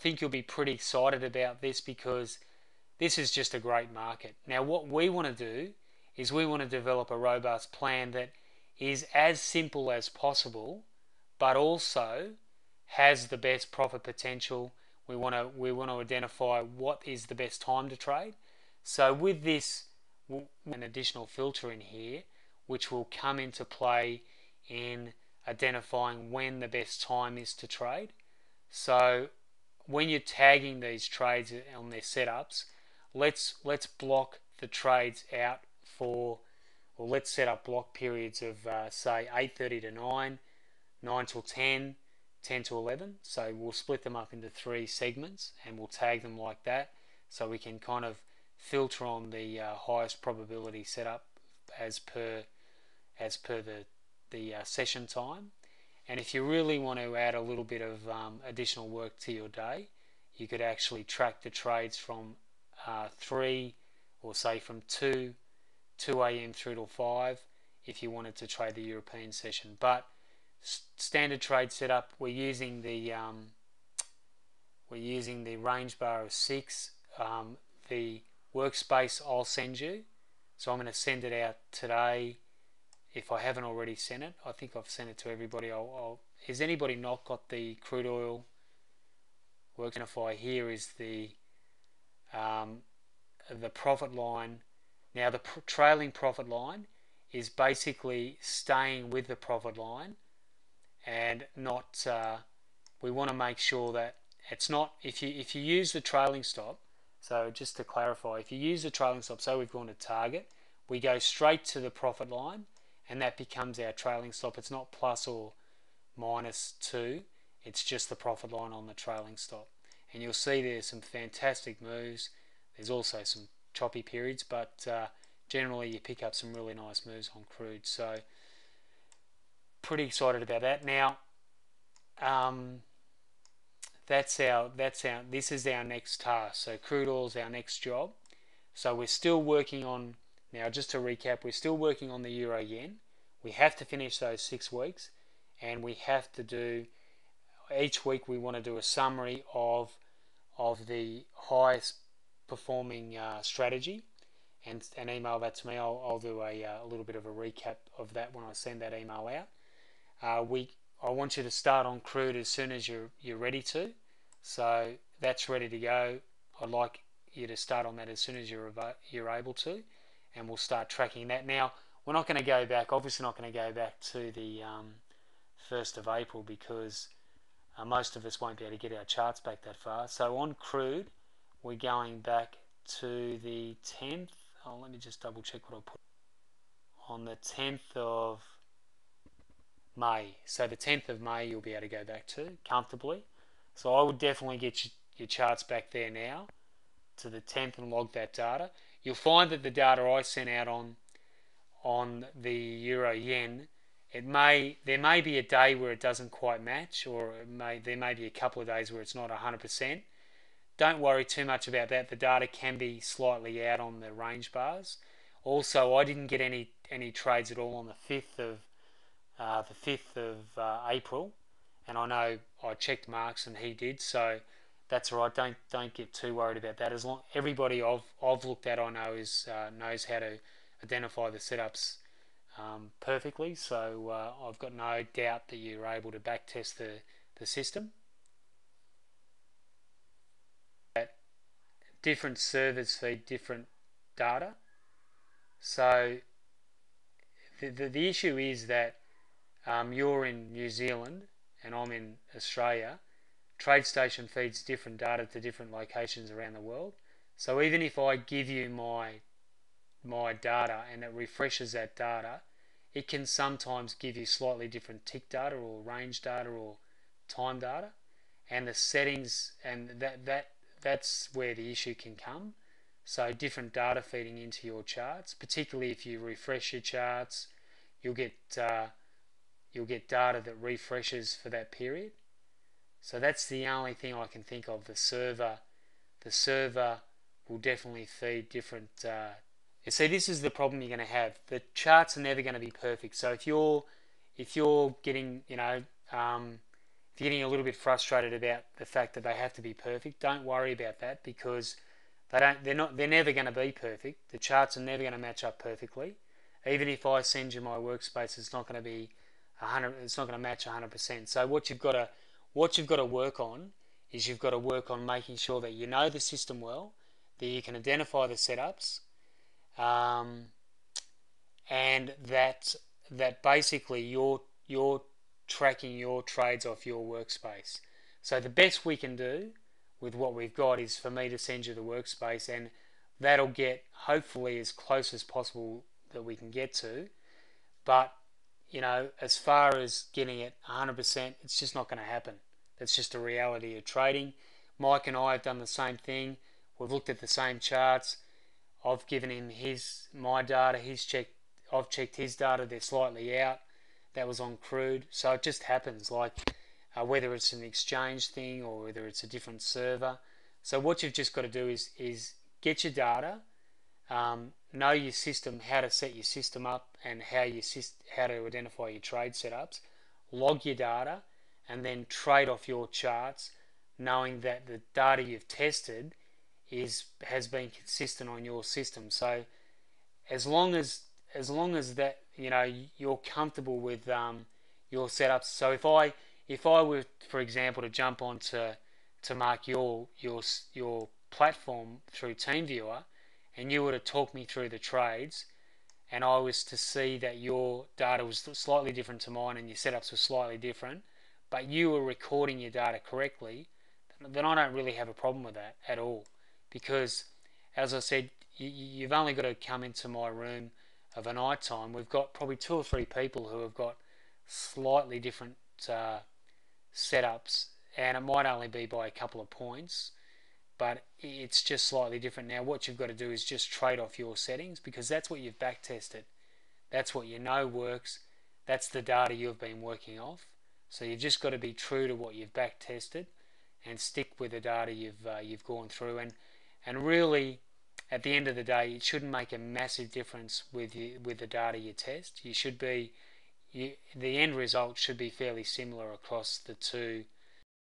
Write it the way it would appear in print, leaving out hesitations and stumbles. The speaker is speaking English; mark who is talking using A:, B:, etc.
A: think you'll be pretty excited about this because this is just a great market. Now what we want to do is we want to develop a robust plan that is as simple as possible, but also has the best profit potential. We want to identify what is the best time to trade. So with this, an additional filter in here, which will come into play in identifying when the best time is to trade. So when you're tagging these trades on their setups, let's block the trades out for, or let's set up block periods of say 8:30 to 9, 9 till 10, 10 to 11. So we'll split them up into 3 segments and we'll tag them like that, so we can kind of filter on the highest probability setup as per the session time. And if you really want to add a little bit of additional work to your day, you could actually track the trades from 3, or say from 2 a.m. through till 5 if you wanted to trade the European session. But standard trade setup, we're using the range bar of 6. The workspace I'll send you, so I'm going to send it out today. If I haven't already sent it, I think I've sent it to everybody. Has anybody not got the crude oil work? Identify here is the profit line. Now the trailing profit line is basically staying with the profit line, and not. We want to make sure that it's not. If you use the trailing stop. So just to clarify, if you use the trailing stop, so we've gone to target, we go straight to the profit line, and that becomes our trailing stop. It's not plus or minus 2, it's just the profit line on the trailing stop. And you'll see there's some fantastic moves. There's also some choppy periods, but generally you pick up some really nice moves on crude. So pretty excited about that. Now this is our next task. So crude oil is our next job. So we're still working on, now just to recap, we're still working on the euro yen. We have to finish those 6 weeks, and we have to do, each week we want to do a summary of the highest performing strategy, and email that to me. I'll do a little bit of a recap of that when I send that email out. I want you to start on crude as soon as you're ready to. So that's ready to go. I'd like you to start on that as soon as you're able to, and we'll start tracking that. Now we're not going to go back, obviously not going to go back to the 1st of April, because most of us won't be able to get our charts back that far. So on crude, we're going back to the 10th. Oh, let me just double check what I put. On the 10th of May. So the 10th of May you'll be able to go back to comfortably. So I would definitely get your charts back there now to the 10th and log that data. You'll find that the data I sent out on the euro yen, there may be a day where it doesn't quite match, or there may be a couple of days where it's not 100%. Don't worry too much about that. The data can be slightly out on the range bars. Also, I didn't get any trades at all on the 5th of April, and I know I checked Mark's and he did, so that's all right. Don't get too worried about that. As long everybody I've looked at, I know knows how to identify the setups perfectly. So I've got no doubt that you're able to backtest the system. Different servers feed different data. So the issue is that you're in New Zealand and I'm in Australia. TradeStation feeds different data to different locations around the world. So even if I give you my data and it refreshes that data, it can sometimes give you slightly different tick data or range data or time data, and the settings, and that's where the issue can come. So different data feeding into your charts, particularly if you refresh your charts, you'll get data that refreshes for that period. So that's the only thing I can think of. The server will definitely feed different. You see, this is the problem you're going to have. The charts are never going to be perfect. So if you're getting, if you're getting a little bit frustrated about the fact that they have to be perfect, don't worry about that, because they're never going to be perfect. The charts are never going to match up perfectly. Even if I send you my workspace, it's not going to be 100. It's not going to match 100%. So what you've got to work on is you've got to work on making sure that you know the system well, that you can identify the setups, um, and that basically you're tracking your trades off your workspace. So the best we can do with what we've got is for me to send you the workspace, and that'll get hopefully as close as possible that we can get to. But as far as getting it 100%, it's just not going to happen. That's just a reality of trading. Mike and I have done the same thing. We've looked at the same charts. I've given him my data. I've checked his data. They're slightly out. That was on crude. So it just happens. Like whether it's an exchange thing or whether it's a different server. So what you've just got to do is get your data, know your system, how to set your system up, and how to identify your trade setups. Log your data, and then trade off your charts, knowing that the data you've tested has been consistent on your system. So as long as that you're comfortable with your setups. So if I were, for example, to jump on to mark your platform through TeamViewer, and you were to talk me through the trades, and I was to see that your data was slightly different to mine and your setups were slightly different, but you were recording your data correctly, then I don't really have a problem with that at all. Because, as I said, you've only got to come into my room of a night time. We've got probably 2 or 3 people who have got slightly different setups, and it might only be by a couple of points, but it's just slightly different. Now what you've got to do is just trade off your settings, because that's what you've back tested. That's what you know works. That's the data you've been working off. So you've just got to be true to what you've back tested and stick with the data you've gone through. And really, at the end of the day, it shouldn't make a massive difference with the data you test. The end result should be fairly similar across the two